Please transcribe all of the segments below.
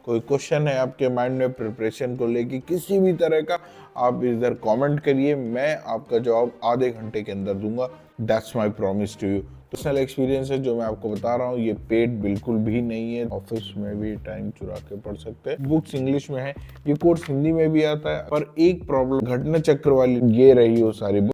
कोई क्वेश्चन है आपके माइंड में प्रिपरेशन को लेके किसी भी तरह का, आप इधर कमेंट करिए, मैं आपका जवाब आधे घंटे के अंदर दूंगा। That's my promise to you. Personal experience है जो मैं आपको बता रहा हूँ, ये पेड बिल्कुल भी नहीं है। ऑफिस में भी टाइम चुरा के पढ़ सकते हैं। बुक्स इंग्लिश में है, ये कोर्स हिंदी में भी आता है, पर एक प्रॉब्लम घटना चक्र वाली ये रही हो सारी book.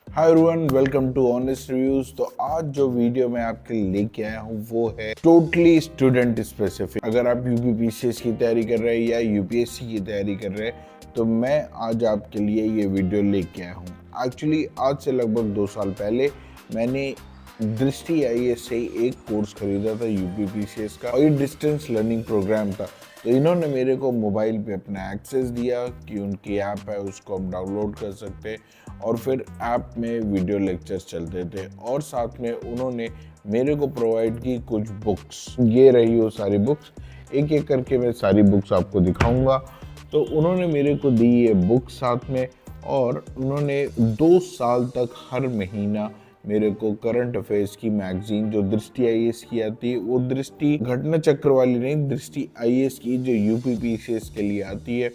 Hi everyone, welcome to honest reviews. तो आज जो वीडियो मैं आपके लिए लेके आया हूँ वो है टोटली स्टूडेंट स्पेसिफिक। अगर आप यूपीपीसीएस की तैयारी कर रहे हैं या यूपीएससी की तैयारी कर रहे हैं तो मैं आज आपके लिए ये वीडियो लेके आया हूँ। एक्चुअली आज से लगभग 2 साल पहले मैंने दृष्टि आईएएस से एक कोर्स खरीदा था यूपीपीसीएस का, और ये डिस्टेंस लर्निंग प्रोग्राम था। तो इन्होंने मेरे को मोबाइल पे अपना एक्सेस दिया कि उनकी ऐप है, उसको हम डाउनलोड कर सकते हैं, और फिर ऐप में वीडियो लेक्चर्स चलते थे, और साथ में उन्होंने मेरे को प्रोवाइड की कुछ बुक्स। ये रही वो सारी बुक्स, एक एक करके मैं सारी बुक्स आपको दिखाऊंगा। तो उन्होंने मेरे को दी ये बुक्स साथ में, और उन्होंने 2 साल तक हर महीना मेरे को करंट अफेयर्स की मैगजीन जो दृष्टि आईएएस की आती है, वो दृष्टि घटना चक्र वाली नहीं, दृष्टि आईएएस की जो यूपीपीसीएस के लिए आती है,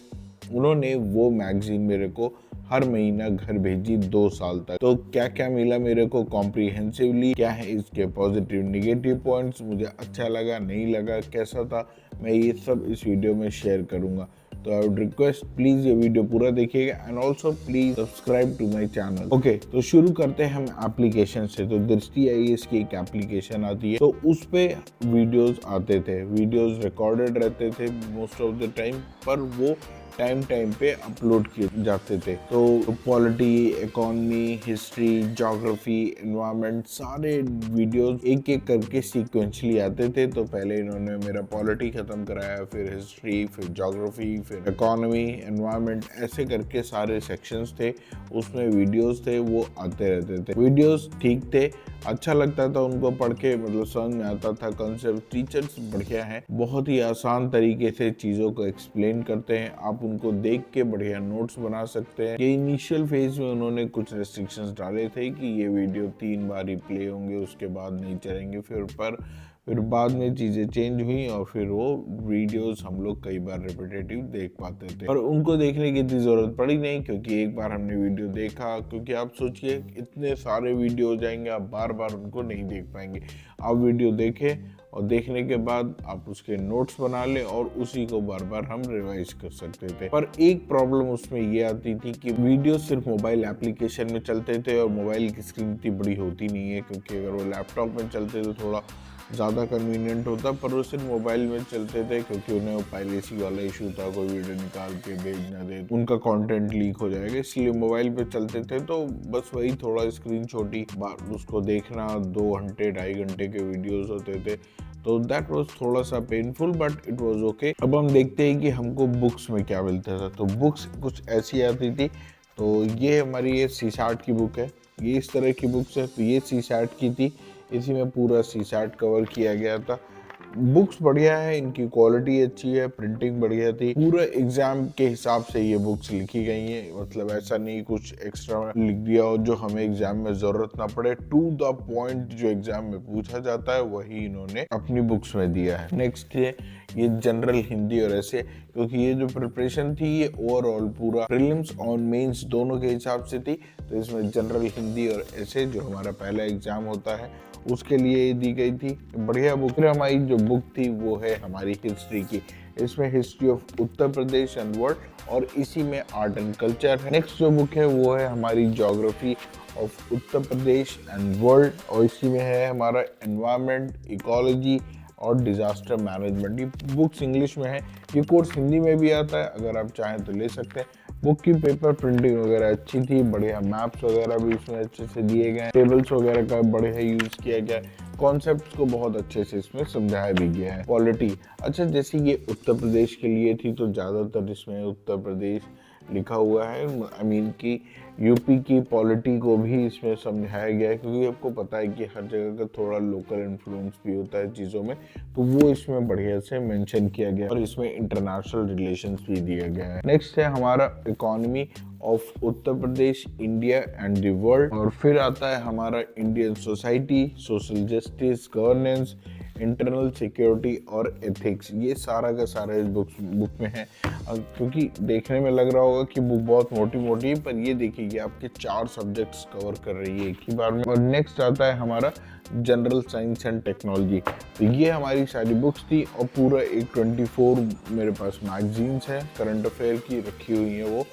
उन्होंने वो मैगजीन मेरे को हर महीना घर भेजी 2 साल तक। तो क्या क्या मिला मेरे को कॉम्प्रिहेंसिवली, क्या है इसके पॉजिटिव निगेटिव पॉइंट्स, मुझे अच्छा लगा नहीं लगा, कैसा था, मैं ये सब इस वीडियो में शेयर करूंगा। तो आई वुड रिक्वेस्ट प्लीज ये वीडियो पूरा देखिएगा, and also please subscribe to my channel. Okay, तो शुरू करते हैं हम एप्लीकेशन से। तो दृष्टि आईएएस की एक एप्लीकेशन आती है, तो उस पे वीडियोस आते थे, वीडियोस रिकॉर्डेड रहते थे मोस्ट ऑफ द टाइम, पर वो टाइम पे अपलोड किए जाते थे। तो polity, economy, history, geography, environment, सारे वीडियोस एक एक करके सीक्वेंशली आते थे। तो पहले इन्होंने मेरा पॉलिटी खत्म कराया, फिर हिस्ट्री, फिर ज्योग्राफी, फिर इकोनॉमी, एनवायरनमेंट, ऐसे करके सारे सेक्शंस थे, उसमें वीडियोस थे, वो आते रहते थे। वीडियोस ठीक थे, अच्छा लगता था उनको पढ़ के, मतलब समझ में आता था कंसेप्ट। टीचर्स बढ़िया हैं, बहुत ही आसान तरीके से चीज़ों को एक्सप्लेन करते हैं, आप उनको देख के बढ़िया नोट्स बना सकते हैं। ये इनिशियल फेज में उन्होंने कुछ रेस्ट्रिक्शंस डाले थे कि ये वीडियो 3 बार ही प्ले होंगे, उसके बाद नहीं चलेंगे। फिर बाद में चीज़ें चेंज हुई, और फिर वो वीडियोस हम लोग कई बार रिपीटेटिव देख पाते थे, और उनको देखने की इतनी ज़रूरत पड़ी नहीं, क्योंकि एक बार हमने वीडियो देखा। क्योंकि आप सोचिए इतने सारे वीडियो हो जाएंगे, आप बार बार उनको नहीं देख पाएंगे। आप वीडियो देखें, और देखने के बाद आप उसके नोट्स बना लें, और उसी को बार बार हम रिवाइज कर सकते थे। पर एक प्रॉब्लम उसमें ये आती थी कि वीडियो सिर्फ मोबाइल एप्लीकेशन में चलते थे, और मोबाइल की स्क्रीन इतनी बड़ी होती नहीं है, क्योंकि अगर वो लैपटॉप में चलते तो थोड़ा ज़्यादा कन्वीनियंट होता, पर वो सिर्फ मोबाइल में चलते थे, क्योंकि उन्हें वो पायरेसी वाला इशू था, कोई वीडियो निकाल के भेज ना दे, उनका कंटेंट लीक हो जाएगा, इसलिए मोबाइल पे चलते थे। तो बस वही थोड़ा स्क्रीन छोटी, उसको देखना 2 घंटे 2.5 घंटे के वीडियोस होते थे, तो दैट वाज थोड़ा सा painful, but it was okay. अब हम देखते हैं कि हमको बुक्स में क्या मिलता था। तो बुक्स कुछ ऐसी आती थी। तो ये हमारी ये सीसैट की बुक है, ये इस तरह की बुक्स है। तो ये सीसैट की थी, इसी में पूरा सीसैट कवर किया गया था। बुक्स बढ़िया है, इनकी क्वालिटी अच्छी है, प्रिंटिंग बढ़िया थी, पूरा एग्जाम के हिसाब से ये बुक्स लिखी गई हैं। मतलब ऐसा नहीं कुछ एक्स्ट्रा लिख दिया हो जो हमें एग्जाम में जरूरत ना पड़े। टू द पॉइंट जो एग्जाम में पूछा जाता है वही इन्होंने अपनी बुक्स में दिया है। नेक्स्ट है ये जनरल हिंदी और ऐसे, क्योंकि ये जो प्रिपरेशन थी ये ओवरऑल पूरा प्रीलिम्स और मेंस दोनों के हिसाब से थी। तो इसमें जनरल हिंदी और ऐसे जो हमारा पहला एग्जाम होता है उसके लिए दी गई थी, बढ़िया बुक। फिर हमारी जो बुक थी वो है हमारी हिस्ट्री की, इसमें history of Uttar Pradesh and world, और इसी में आर्ट एंड कल्चर है। नेक्स्ट जो बुक है वो है हमारी geography of Uttar Pradesh and world, और इसी में है हमारा एनवायरनमेंट, इकोलॉजी और डिजास्टर मैनेजमेंट। ये बुक्स इंग्लिश में है, ये कोर्स हिंदी में भी आता है, अगर आप चाहें तो ले सकते हैं। बुक की पेपर प्रिंटिंग वगैरह अच्छी थी, बढ़िया मैप्स वगैरह भी इसमें अच्छे से दिए गए, टेबल्स वगैरह का बढ़िया यूज किया गया, कॉन्सेप्ट्स को बहुत अच्छे से इसमें समझाया भी गया है। पॉलिटी, अच्छा जैसे ये उत्तर प्रदेश के लिए थी तो ज़्यादातर इसमें उत्तर प्रदेश लिखा हुआ है। आई मीन कि यूपी की पॉलिटी को भी इसमें समझाया गया है, क्योंकि आपको पता है कि हर जगह का थोड़ा लोकल इन्फ्लुएंस भी होता है चीज़ों में, तो वो इसमें बढ़िया से मेंशन किया गया, और इसमें इंटरनेशनल रिलेशंस भी दिया गया है। नेक्स्ट है हमारा economy of Uttar Pradesh, India and the world, और फिर आता है हमारा Indian society, social justice, governance, internal security और एथिक्स, ये सारा का सारा इस बुक में है। क्योंकि देखने में लग रहा होगा कि बुक बहुत मोटी मोटी है, पर ये देखिए कि आपके 4 सब्जेक्ट्स कवर कर रही है एक ही बार में। और नेक्स्ट आता है हमारा जनरल साइंस एंड टेक्नोलॉजी। तो ये हमारी सारी बुक्स थी और पूरा एक 24 मेरे पास मैगजीन्स है करंट अफेयर की रखी हुई है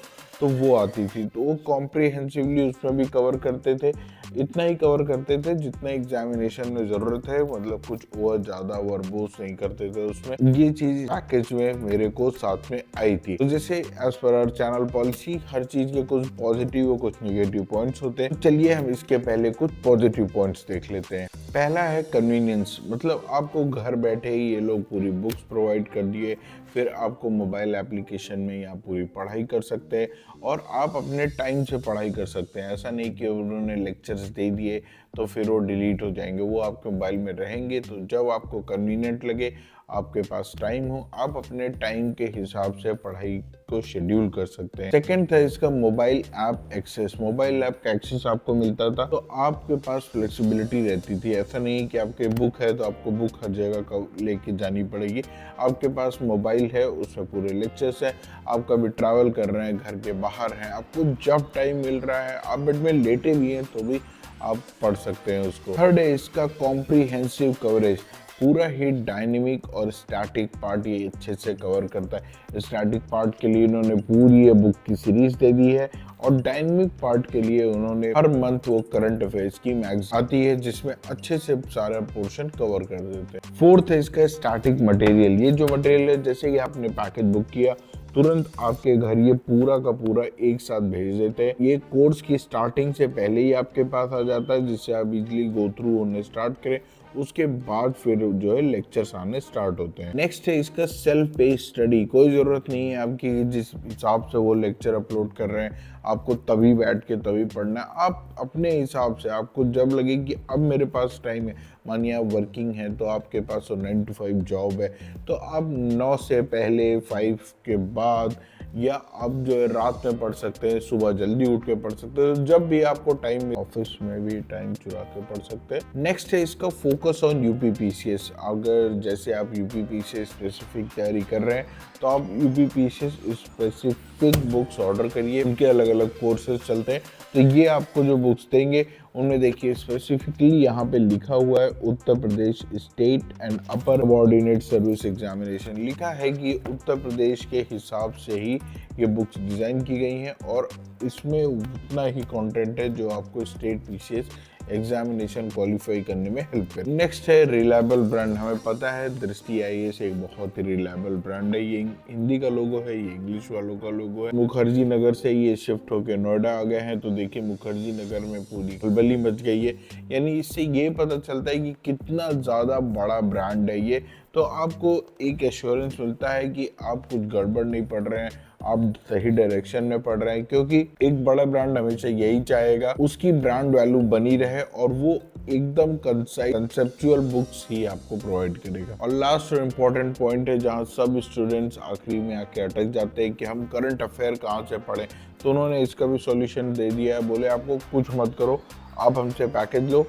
वो आती थी। तो वो कॉम्प्रिहेंसिवली उसमें भी कवर करते थे, इतना ही कवर करते थे जितना एग्जामिनेशन में ज़रूरत है, मतलब कुछ और ज़्यादा वर्बोस नहीं करते थे उसमें। ये चीज़ पैकेज में मेरे को साथ में आई थी। तो जैसे as per our channel policy, हर चीज़ के कुछ पॉजिटिव और कुछ नेगेटिव पॉइंट्स होते हैं। चलिए हम इसके पहले कुछ पॉजिटिव पॉइंट्स देख लेते हैं। पहला है कन्वीनियंस, मतलब आपको घर बैठे ही ये लोग पूरी बुक्स प्रोवाइड कर दिए, फिर आपको मोबाइल एप्लीकेशन में आप पूरी पढ़ाई कर सकते हैं और आप अपने टाइम से पढ़ाई कर सकते हैं। ऐसा नहीं कि उन्होंने लेक्चर्स दे दिए तो फिर वो डिलीट हो जाएंगे, वो आपके मोबाइल में रहेंगे। तो जब आपको कन्वीनियंट लगे, आपके पास टाइम हो, आप अपने टाइम के हिसाब से पढ़ाई को शेड्यूल कर सकते हैं। सेकंड था इसका mobile app access. Mobile app का एक्सेस आपको मिलता था तो आपके पास फ्लेक्सिबिलिटी रहती थी। ऐसा नहीं कि आपके बुक है तो आपको बुक हर जगह लेके जानी पड़ेगी। आपके पास मोबाइल है, उसमें पूरे लेक्चर्स है। आप कभी ट्रैवल कर रहे हैं, घर के बाहर हैं, आपको जब टाइम मिल रहा है, आप बेड में लेटे भी हैं तो भी आप पढ़ सकते हैं उसको। थर्ड है इसका कॉम्प्रिहेंसिव कवरेज। पूरा ही डायनेमिक और स्टैटिक पार्ट ये अच्छे से कवर करता है। स्टैटिक पार्ट के लिए उन्होंने पूरी ये बुक की सीरीज दे दी है और डायनेमिक पार्ट के लिए उन्होंने हर मंथ वो करंट अफेयर्स की मैगजीन आती है जिसमें अच्छे से सारा पोर्शन कवर कर देते हैं। फोर्थ है इसका स्टैटिक मटेरियल। ये जो मटेरियल है, जैसे कि आपने पैकेज बुक किया तुरंत आपके घर ये पूरा का पूरा एक साथ भेज देते हैं। ये कोर्स की स्टार्टिंग से पहले ही आपके पास आ जाता है, जिससे आप इजीली गो थ्रू होने स्टार्ट करें। उसके बाद फिर जो है लेक्चर्स आने स्टार्ट होते हैं। नेक्स्ट है इसका सेल्फ पेस स्टडी। कोई ज़रूरत नहीं है आपकी जिस हिसाब से वो लेक्चर अपलोड कर रहे हैं आपको तभी बैठ के तभी पढ़ना है। आप अपने हिसाब से, आपको जब लगे कि अब मेरे पास टाइम है, मानिए आप वर्किंग हैं तो आपके पास 9 to 5 जॉब है, तो आप 9 से पहले 5 के बाद या आप जो है रात में पढ़ सकते हैं, सुबह जल्दी उठ के पढ़ सकते हैं, जब भी आपको टाइम, ऑफिस में भी टाइम चुरा के पढ़ सकते हैं। नेक्स्ट है इसका फोकस ऑन यूपीपीसीएस। अगर जैसे आप यूपीपीसीएस स्पेसिफिक तैयारी कर रहे हैं तो आप यूपीपीसीएस स्पेसिफिक बुक्स ऑर्डर करिए, उनके अलग अलग कोर्सेज चलते हैं। तो ये आपको जो बुक्स देंगे उनमें देखिए स्पेसिफिकली यहाँ पे लिखा हुआ है Uttar Pradesh state and upper subordinate service examination. लिखा है कि उत्तर प्रदेश के हिसाब से ही ये बुक्स डिज़ाइन की गई हैं और इसमें उतना ही कंटेंट है जो आपको स्टेट पीसीएस एग्जामिनेशन क्वालिफाई करने में हेल्प करे। नेक्स्ट है रिलायबल ब्रांड। हमें पता है दृष्टि आईएएस एक बहुत ही रिलायबल ब्रांड है। ये हिंदी का लोगो है, ये इंग्लिश वालों का लोगो है। मुखर्जी नगर से ये शिफ्ट होकर नोएडा आ गए हैं, तो देखिए मुखर्जी नगर में पूरी खलबली मच गई है। यानी इससे ये पता चलता है कि कितना ज़्यादा बड़ा ब्रांड है ये। तो आपको एक एश्योरेंस मिलता है कि आप कुछ गड़बड़ नहीं पढ़ रहे हैं, आप सही डायरेक्शन में पढ़ रहे हैं, क्योंकि एक बड़ा ब्रांड हमेशा यही चाहेगा उसकी ब्रांड वैल्यू बनी रहे और वो एकदम कंसेप्चुअल बुक्स ही आपको प्रोवाइड करेगा। और लास्ट और इम्पोर्टेंट पॉइंट है जहाँ सब स्टूडेंट्स आखिरी में आके अटक जाते हैं कि हम करंट अफेयर कहाँ से पढ़ें, तो उन्होंने इसका भी सॉल्यूशन दे दिया है। बोले आपको कुछ मत करो, आप हमसे पैकेज लो,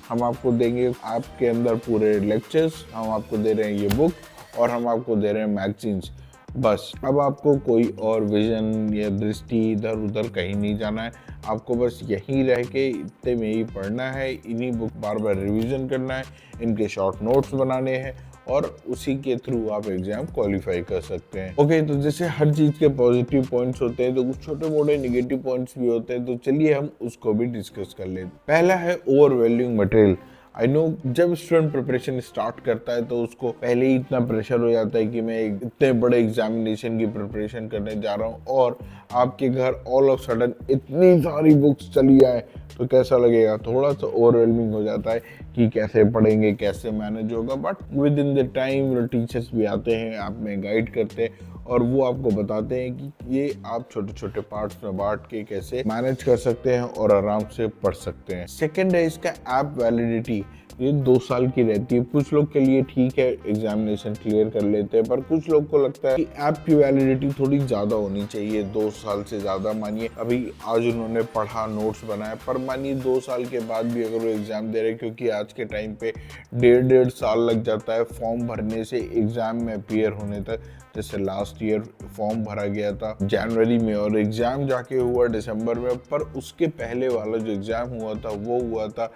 हम आपको देंगे आपके अंदर पूरे लेक्चर्स, हम आपको दे रहे हैं ये बुक और हम आपको दे रहे हैं मैगजीन्स। बस अब आपको कोई और विजन या दृष्टि इधर उधर कहीं नहीं जाना है, आपको बस यहीं रह के इतने में ही पढ़ना है, इन्हीं बुक बार बार रिवीजन करना है, इनके शॉर्ट नोट्स बनाने हैं और उसी के थ्रू आप एग्जाम क्वालिफाई कर सकते हैं। ओके, तो जैसे हर चीज़ के पॉजिटिव पॉइंट्स होते हैं तो कुछ छोटे मोटे नेगेटिव पॉइंट्स भी होते हैं, तो चलिए हम उसको भी डिस्कस कर लेते हैं। पहला है ओवरवेल्मिंग मटेरियल। आई नो जब स्टूडेंट प्रिपरेशन स्टार्ट करता है तो उसको पहले ही इतना प्रेशर हो जाता है कि मैं इतने बड़े एग्जामिनेशन की प्रिपरेशन करने जा रहा हूँ और आपके घर ऑल ऑफ सडन इतनी सारी बुक्स चली आए तो कैसा लगेगा, थोड़ा सा ओवरवेलमिंग हो जाता है कि कैसे पढ़ेंगे, कैसे मैनेज होगा। But with in the time teachers भी आते हैं, आप में गाइड करते हैं और वो आपको बताते हैं कि ये आप छोटे छोटे पार्ट्स में बांट के कैसे मैनेज कर सकते हैं और आराम से पढ़ सकते हैं। सेकंड है इसका ऐप वैलिडिटी। ये 2 साल की रहती है। कुछ लोग के लिए ठीक है, एग्जामिनेशन क्लियर कर लेते हैं, पर कुछ लोग को लगता है कि ऐप की वैलिडिटी थोड़ी ज़्यादा होनी चाहिए, 2 साल से ज़्यादा। मानिए अभी आज उन्होंने पढ़ा, नोट्स बनाया, पर मानिए 2 साल के बाद भी अगर वो एग्ज़ाम दे रहे, क्योंकि आज के टाइम पे 1.5 साल लग जाता है फॉर्म भरने से एग्ज़ाम में अपीयर होने तक। जैसे लास्ट ईयर फॉर्म भरा गया था जनवरी में और एग्ज़ाम जाके हुआ दिसंबर में, पर उसके पहले वाला जो एग्ज़ाम हुआ था वो हुआ था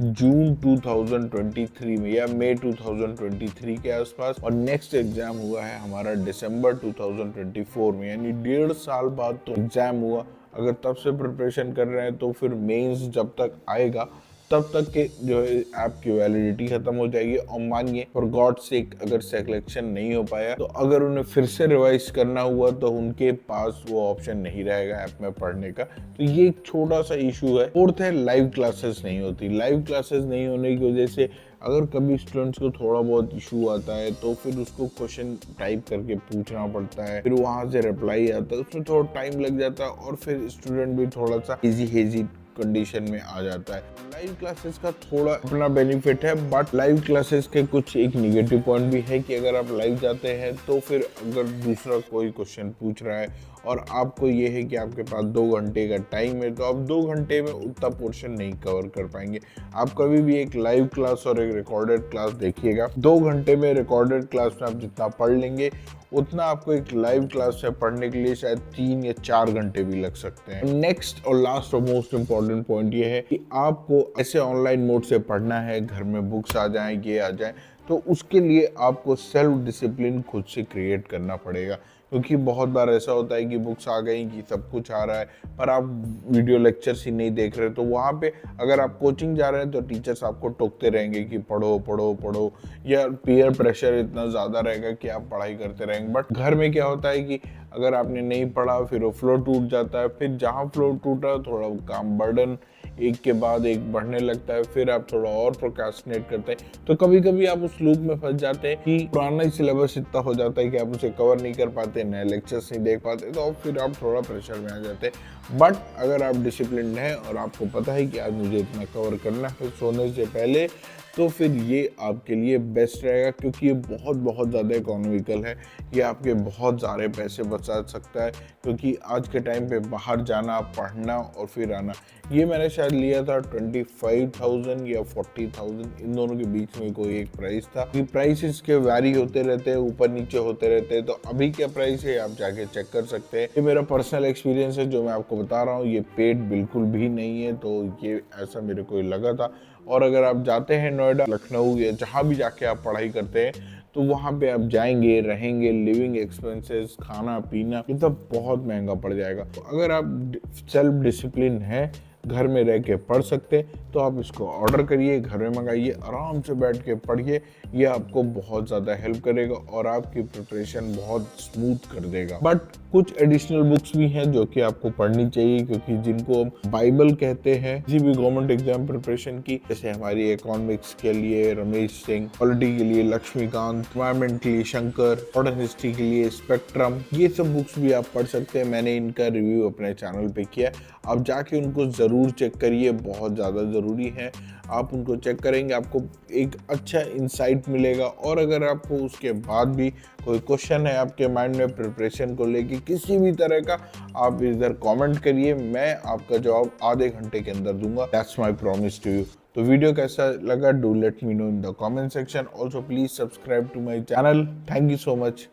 जून 2023 में या मई 2023 के आसपास, और नेक्स्ट एग्जाम हुआ है हमारा दिसंबर 2024 में, यानी 1.5 साल बाद तो एग्जाम हुआ। अगर तब से प्रिपरेशन कर रहे हैं तो फिर मेंस जब तक आएगा तब तक के जो है ऐप की वैलिडिटी खत्म हो जाएगी। और मानिए फॉर गॉड सेक अगर सिलेक्शन नहीं हो पाया तो अगर उन्हें फिर से रिवाइज करना हुआ तो उनके पास वो ऑप्शन नहीं रहेगा ऐप में पढ़ने का। तो ये एक छोटा सा इशू है। फोर्थ है, लाइव क्लासेस नहीं होती। लाइव क्लासेस नहीं होने की वजह से अगर कभी स्टूडेंट्स को थोड़ा बहुत इशू आता है तो फिर उसको क्वेश्चन टाइप करके पूछना पड़ता है, फिर वहां से रिप्लाई आता है, उसमें थोड़ा टाइम लग जाता है और फिर स्टूडेंट भी थोड़ा सा हेजी कंडीशन में आ जाता है। लाइव क्लासेस का थोड़ा अपना बेनिफिट है, बट लाइव क्लासेस के कुछ एक निगेटिव पॉइंट भी है कि अगर आप लाइव जाते हैं तो फिर अगर दूसरा कोई क्वेश्चन पूछ रहा है और आपको ये है कि आपके पास 2 घंटे का टाइम है, तो आप 2 घंटे में उतना पोर्शन नहीं कवर कर पाएंगे। आप कभी भी एक लाइव क्लास और एक रिकॉर्डेड क्लास देखिएगा, 2 घंटे में रिकॉर्डेड क्लास में आप जितना पढ़ लेंगे उतना आपको एक लाइव क्लास से पढ़ने के लिए शायद 3 या 4 घंटे भी लग सकते हैं। नेक्स्ट और लास्ट और मोस्ट इम्पॉर्टेंट पॉइंट ये है कि आपको ऐसे ऑनलाइन मोड से पढ़ना है, घर में बुक्स आ जाएं, ये आ जाएं, तो उसके लिए आपको सेल्फ डिसिप्लिन खुद से क्रिएट करना पड़ेगा। क्योंकि बहुत बार ऐसा होता है कि बुक्स आ गई, कि सब कुछ आ रहा है, पर आप वीडियो लेक्चर्स ही नहीं देख रहे। तो वहाँ पे अगर आप कोचिंग जा रहे हैं तो टीचर्स आपको टोकते रहेंगे कि पढ़ो पढ़ो पढ़ो, या पीयर प्रेशर इतना ज़्यादा रहेगा कि आप पढ़ाई करते रहेंगे। बट घर में क्या होता है कि अगर आपने नहीं पढ़ा फिर वो फ्लो टूट जाता है, फिर जहाँ फ्लो टूटा थोड़ा काम बर्डन एक के बाद एक बढ़ने लगता है, फिर आप थोड़ा और प्रोक्रास्टिनेट करते हैं। तो कभी कभी आप उस लूप में फंस जाते हैं कि पुराना ही सिलेबस इतना हो जाता है कि आप उसे कवर नहीं कर पाते, नए लेक्चर्स नहीं देख पाते, तो फिर आप थोड़ा प्रेशर में आ जाते हैं। बट अगर आप डिसिप्लिन हैं और आपको पता है कि आज मुझे इतना कवर करना है सोने से पहले, तो फिर ये आपके लिए बेस्ट रहेगा, क्योंकि ये बहुत बहुत ज़्यादा इकोनॉमिकल है। ये आपके बहुत सारे पैसे बचा सकता है, क्योंकि आज के टाइम पे बाहर जाना, पढ़ना और फिर आना, ये मैंने शायद लिया था 25,000 या 40,000, इन दोनों के बीच में कोई एक प्राइस था। ये प्राइसेस के वैरी होते रहते हैं, ऊपर नीचे होते रहते हैं। तो अभी क्या प्राइस है आप जाके चेक कर सकते हैं। ये मेरा पर्सनल एक्सपीरियंस है जो मैं आपको बता रहा हूँ, ये पेड बिल्कुल भी नहीं है। तो ये ऐसा मेरे को लगा था। और अगर आप जाते हैं नोएडा, लखनऊ या जहाँ भी जाके आप पढ़ाई करते हैं, तो वहाँ पे आप जाएंगे, रहेंगे, लिविंग एक्सपेंसेस, खाना पीना, ये तो बहुत महंगा पड़ जाएगा। तो अगर आप सेल्फ डिसिप्लिन है, घर में रह के पढ़ सकते, तो आप इसको ऑर्डर करिए, घर में मंगाइए, आराम से बैठ के पढ़िए। ये आपको बहुत ज़्यादा हेल्प करेगा और आपकी प्रिपरेशन बहुत स्मूथ कर देगा। बट कुछ एडिशनल बुक्स भी हैं जो कि आपको पढ़नी चाहिए, क्योंकि जिनको हम बाइबल कहते हैं किसी भी गवर्नमेंट एग्जाम प्रिपरेशन की, जैसे हमारी इकोनॉमिक्स के लिए रमेश सिंह, पॉलिटी के लिए लक्ष्मीकांत, एनवायरमेंट के लिए शंकर, मॉडर्न हिस्ट्री के लिए स्पेक्ट्रम, ये सब बुक्स भी आप पढ़ सकते हैं। मैंने इनका रिव्यू अपने चैनल पे किया, आप जाके उनको ज़रूर चेक करिए, बहुत ज़्यादा ज़रूरी है। आप उनको चेक करेंगे, आपको एक अच्छा इंसाइट मिलेगा। और अगर आपको उसके बाद भी कोई क्वेश्चन है आपके माइंड में प्रिपरेशन को लेके किसी भी तरह का, आप इधर कमेंट करिए, मैं आपका जवाब आधे घंटे के अंदर दूंगा। That's my promise to you. तो वीडियो कैसा लगा, do let me know in the comment section. Also please subscribe to my channel. Thank you so much.